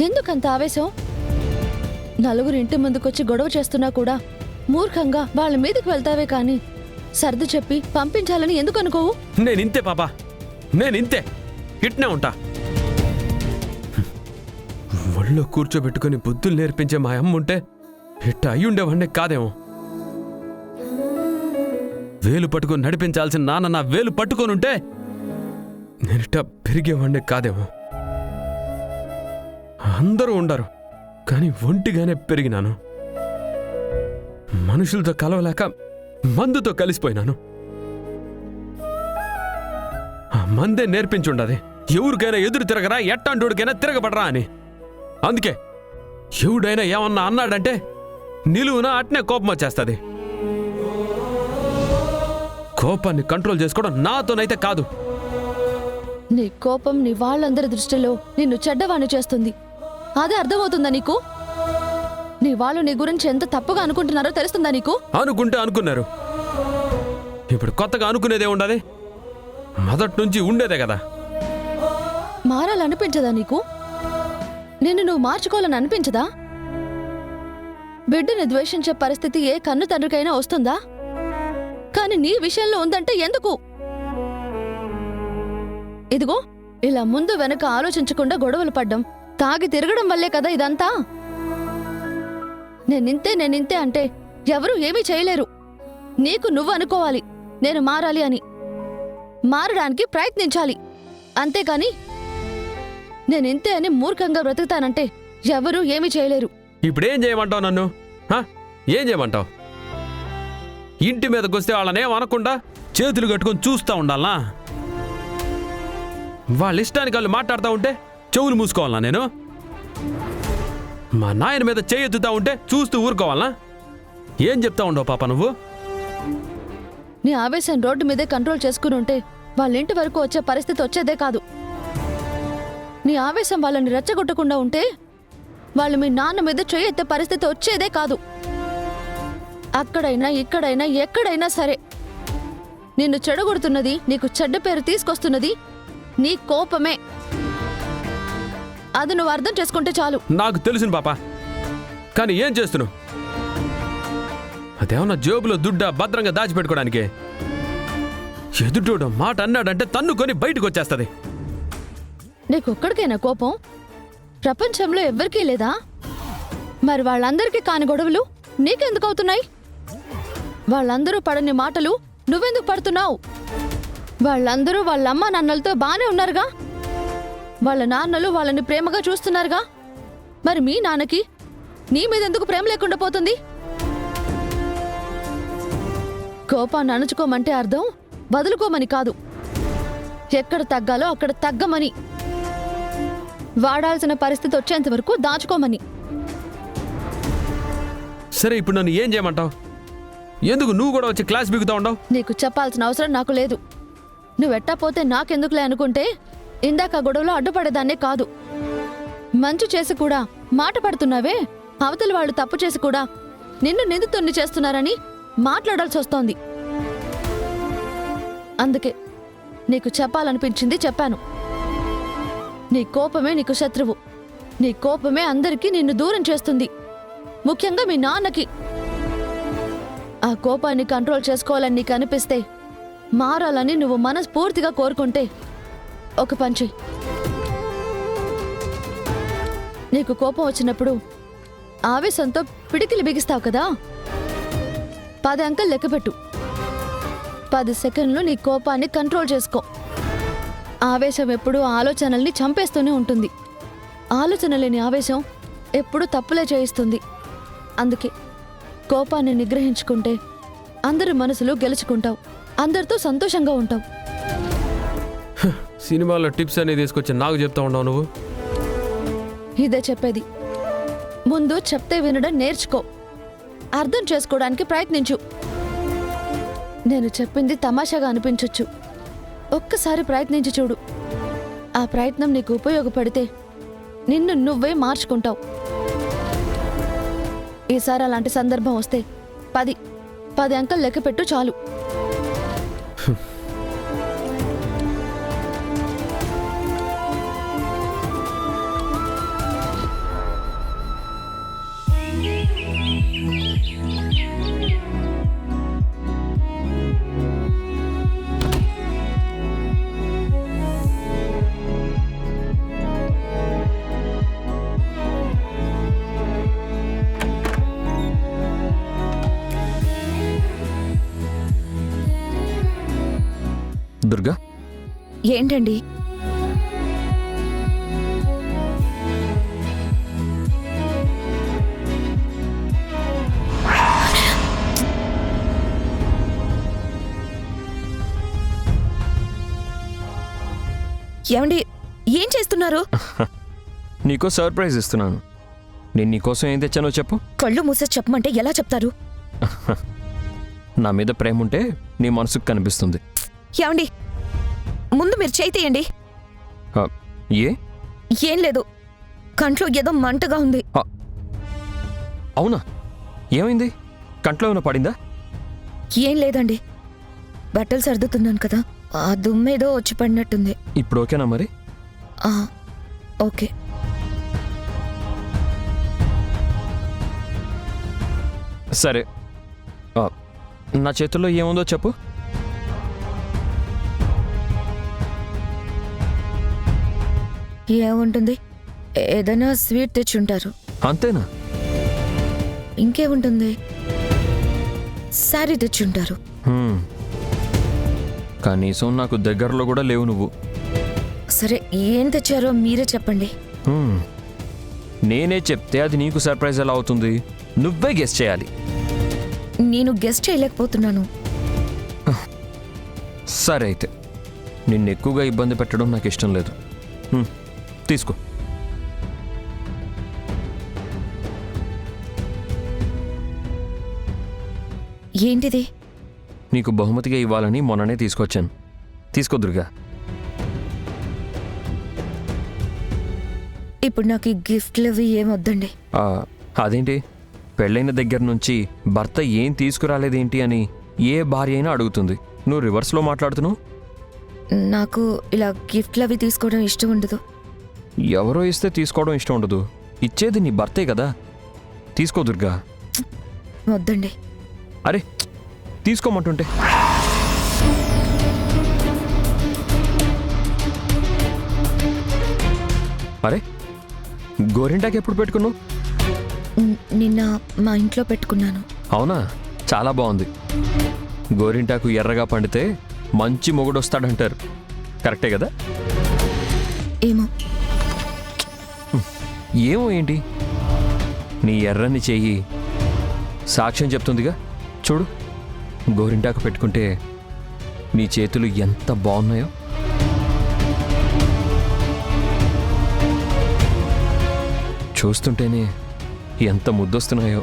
ఎందుకంత ఆవేశం? నలుగురు ఇంటి ముందుకొచ్చి గొడవ చేస్తున్నా కూడా మూర్ఖంగా వాళ్ళ మీదకి వెళ్తావే కాని సర్ది చెప్పి పంపించాలని ఎందుకు అనుకోవు? నేనింతే పాపా, నేనింతే, ఇట్నే ఉంటా. ఒళ్ళో కూర్చోబెట్టుకుని బుద్ధులు నేర్పించే మా అమ్మ ఉంటే ఇట్ట అయ్యుండేవాడినే కాదేమో. వేలు పట్టుకొని నడిపించాల్సిన నాన్న నా వేలు పట్టుకొనుంటే నేనిట్ట పెరిగేవాడినే కాదేమో. అందరూ ఉండరు కానీ ఒంటిగానే పెరిగినాను. మనుషులతో కలవలేక మందుతో కలిసిపోయినాను. ఆ మందే నేర్పించుండది ఎవరికైనా ఎదురు తిరగరా, ఎట్టాంటోడికైనా తిరగబడరా అని. అందుకే ఎవడైనా ఏమన్నా అన్నాడంటే నిలువున అట్నే కోపం వచ్చేస్తుంది. కోపాన్ని కంట్రోల్ చేసుకోవడం నాతోనైతే కాదు. నీ కోపం నీ వాళ్ళందరి దృష్టిలో నిన్ను చెడ్డవాణ్ణి చేస్తుంది. అదే అర్థమవుతుందా నీకు? నీ వాళ్ళు నీ గురించి ఎంత తప్పుగా అనుకుంటున్నారో తెలుస్తుందా నీకు? అనుకుంటే అనుకున్నారు, ఇప్పుడు కొత్తగా అనుకునేదే ఉండదు. మొదటి నుంచి ఉండేదే కదా. మారాలనిపించదా నీకు? నిన్ను నువ్వు మార్చుకోవాలని అనిపించదా? బిడ్డని ద్వేషించే పరిస్థితి ఏ కన్ను తండ్రికైనా వస్తుందా? కానీ నీ విషయంలో ఉందంటే ఎందుకు? ఇదిగో ఇలా ముందు వెనక ఆలోచించకుండా గొడవలు పడ్డం, తాగి తిరగడం వల్లే కదా ఇదంతా. నేనింతే అంటే ఎవరూ ఏమీ చేయలేరు. నీకు నువ్వు అనుకోవాలి నేను మారాలి అని. మారడానికి ప్రయత్నించాలి అంతేకాని నేనింతే అని మూర్ఖంగా బ్రతుకుతానంటే ఎవరూ ఏమీ చేయలేరు. ఇప్పుడేం చేయమంటావు నన్ను? ఏం చేయమంటావు? ఇంటి మీదకొస్తే వాళ్ళనేం అనకుండా చేతులు కట్టుకొని చూస్తూ ఉండాలనా? వాళ్ళ ఇష్టానికి వాళ్ళు మాట్లాడుతూ ఉంటే చెవులు మూసుకోవాలనా నేను? మా నాయన మీద చేయెత్తుతా ఉంటే చూస్తూ ఊరుకోవాలనా? ఏం చెప్తా ఉండవు పాప నువ్వు? నీ ఆవేశం రోడ్డు మీదే కంట్రోల్ చేసుకుని ఉంటే వాళ్ళ ఇంటి వరకు వచ్చే పరిస్థితి వచ్చేదే కాదు. నీ ఆవేశం వాళ్ళని రెచ్చగొట్టకుండా ఉంటే వాళ్ళు మీ నాన్న మీద చేయెత్తే పరిస్థితి వచ్చేదే కాదు. అక్కడైనా ఇక్కడైనా ఎక్కడైనా సరే నిన్ను చెడగొడుతున్నది, నీకు చెడ్డ పేరు తీసుకొస్తున్నది నీ కోపమే. అది నువ్వు అర్థం చేసుకుంటే చాలు. నాకు తెలుసును పాప, కానీ ఏం చేస్తున్నావు? అదేమన్నా జేబులో దుడ్డ భద్రంగా దాచిపెట్టుకోవడానికే? ఎదుటోడు మాట అన్నాడంటే తన్నుకొని బయటకు వచ్చేస్తుంది. నీకొక్కడికైనా కోపం? ప్రపంచంలో ఎవ్వరికీ లేదా? మరి వాళ్ళందరికీ కాని గొడవలు నీకెందుకు అవుతున్నాయి? వాళ్ళందరూ పడని మాటలు నువ్వెందుకు పడుతున్నావు? వాళ్ళందరూ వాళ్ళ అమ్మ నాన్నలతో బానే ఉన్నారుగా. వాళ్ళ నాన్నలు వాళ్ళని ప్రేమగా చూస్తున్నారుగా. మరి మీ నాన్నకి నీ మీదెందుకు ప్రేమ లేకుండా పోతుంది? కోపాన్ని అణుచుకోమంటే అర్థం వదులుకోమని కాదు, ఎక్కడ తగ్గాలో అక్కడ తగ్గమని, వాడాల్సిన పరిస్థితి వచ్చేంత వరకు దాచుకోమని. సరే ఇప్పుడు నన్ను ఏం చేయమంటావు? ఎందుకు నువ్వు కూడా వచ్చి క్లాస్ బిగుతా ఉండవు? నీకు చెప్పాల్సిన అవసరం నాకు లేదు. నువ్వెట్టా పోతే నాకెందుకులే అనుకుంటే ఇందాక గొడవలో అడ్డుపడేదాన్నే కాదు. మంచు చేసి కూడా మాట పడుతున్నావే, అవతలి వాళ్ళు తప్పు చేసి కూడా నిన్ను నిందితుణ్ణి చేస్తున్నారని మాట్లాడాల్సి వస్తోంది. అందుకే నీకు చెప్పాలనిపించింది చెప్పాను. నీ కోపమే నీకు శత్రువు. నీ కోపమే అందరికీ నిన్ను దూరం చేస్తుంది, ముఖ్యంగా మీ నాన్నకి. ఆ కోపాన్ని కంట్రోల్ చేసుకోవాలని నీకు అనిపిస్తే, మారాలని నువ్వు మనస్ఫూర్తిగా కోరుకుంటే ఒక పని చెయ్యి. నీకు కోపం వచ్చినప్పుడు ఆవేశంతో పిడికిలి బిగిస్తావు కదా, 10 అంకెలు లెక్కపెట్టు. 10 సెకండ్లు నీ కోపాన్ని కంట్రోల్ చేసుకో. ఆవేశం ఎప్పుడూ ఆలోచనల్ని చంపేస్తూనే ఉంటుంది. ఆలోచన లేని ఆవేశం ఎప్పుడూ తప్పులే చేయిస్తుంది. అందుకే కోపాన్ని నిగ్రహించుకుంటే అందరి మనసులు గెలుచుకుంటావు, అందరితో సంతోషంగా ఉంటావు. సినిమాలో టిప్స్ అనేది తీసుకొచ్చి నాకు చెప్తా ఉండవు నువ్వు? ఇదే చెప్పేది. ముందు చెప్తే వినడం నేర్చుకో, అర్థం చేసుకోవడానికి ప్రయత్నించు. నేను చెప్పింది తమాషాగా అనిపించొచ్చు, ఒక్కసారి ప్రయత్నించి చూడు. ఆ ప్రయత్నం నీకు ఉపయోగపడితే నిన్ను నువ్వే మార్చుకుంటావు. ఈసారి అలాంటి సందర్భం వస్తే 10 అంకెలు లెక్కపెట్టు చాలు. దుర్గా. ఏంటండి? ఏమండి, ఏం చేస్తున్నారు? నీకో సర్ప్రైజ్ ఇస్తున్నాను. నేను నీకోసం ఏం తెచ్చానో చెప్పు. కళ్ళు మూసేసి చెప్పమంటే ఎలా చెప్తారు? నా మీద ప్రేమ ఉంటే నీ మనసుకు కనిపిస్తుంది. ఏమండి, ముందు మీరు చేయి తీయండి. ఆ, ఏ ఏం లేదు, కంట్లో ఏదో మంటగా ఉంది. అవునా? ఏమైంది? కంట్లో ఏమైనా పడిందా? ఏం లేదండి, బట్టలు సర్దుతున్నాను కదా, ఆ దుమ్మేదో వచ్చి పడినట్టుంది. ఇప్పుడు ఓకేనా మరి? ఆ, ఓకే. సరే, నా చేతుల్లో ఏముందో చెప్పు. ఏముంటుంది? ఏదైనా స్వీట్ తెచ్చుంటారు. అంతేనా? ఇంకేముంటుంది? శారీ తెచ్చుంటారు. హ్మ్. కనీసం నాకు దగ్గరలో కూడా లేవు నువ్వు. సరే, ఏం తెచ్చారో మీరే చెప్పండి. హ్మ్. నేనే చెప్తే అది నీకు సర్ప్రైజ్ ఎలా అవుతుంది? నువ్వే గెస్ చేయాలి. నేను గెస్ట్ చేయలేకపోతున్నాను. సరే అయితే, నిన్ను ఎక్కువగా ఇబ్బంది పెట్టడం నాకు ఇష్టం లేదు. తీసుకో. ఏంటిది? నీకు బహుమతిగా ఇవ్వాలని మొన్ననే తీసుకొచ్చాను. తీసుకో దుర్గా. ఇప్పుడు నాకు ఈ గిఫ్ట్లు అవి ఏమొద్దండి. అదేంటి, పెళ్ళైన దగ్గర నుంచి భర్త ఏం తీసుకురాలేదేంటి అని ఏ భార్య అయినా అడుగుతుంది. నువ్వు రివర్స్లో మాట్లాడుతున్నావు. నాకు ఇలా గిఫ్ట్లు అవి తీసుకోవడం ఇష్టం ఉండదు. ఎవరో ఇస్తే తీసుకోవడం ఇష్టం ఉండదు. ఇచ్చేది నీ భర్తే కదా. తీసుకో దుర్గా. వద్దండి. అరే, తీసుకోమంటుంటే. అరే, గోరింటాకి ఎప్పుడు పెట్టుకున్నావు? నిన్న మా ఇంట్లో పెట్టుకున్నాను. అవునా? చాలా బాగుంది. గోరింటాకు ఎర్రగా పండితే మంచి మొగుడు వస్తాడంటారు. కరెక్టే కదా? ఏమో. ఏమో ఏంటి, నీ ఎర్రని చెయ్యి సాక్ష్యం చెప్తుందిగా. చూడు, గోరింటాకు పెట్టుకుంటే నీ చేతులు ఎంత బాగున్నాయో. చూస్తుంటేనే ఎంత ముద్దొస్తున్నాయో.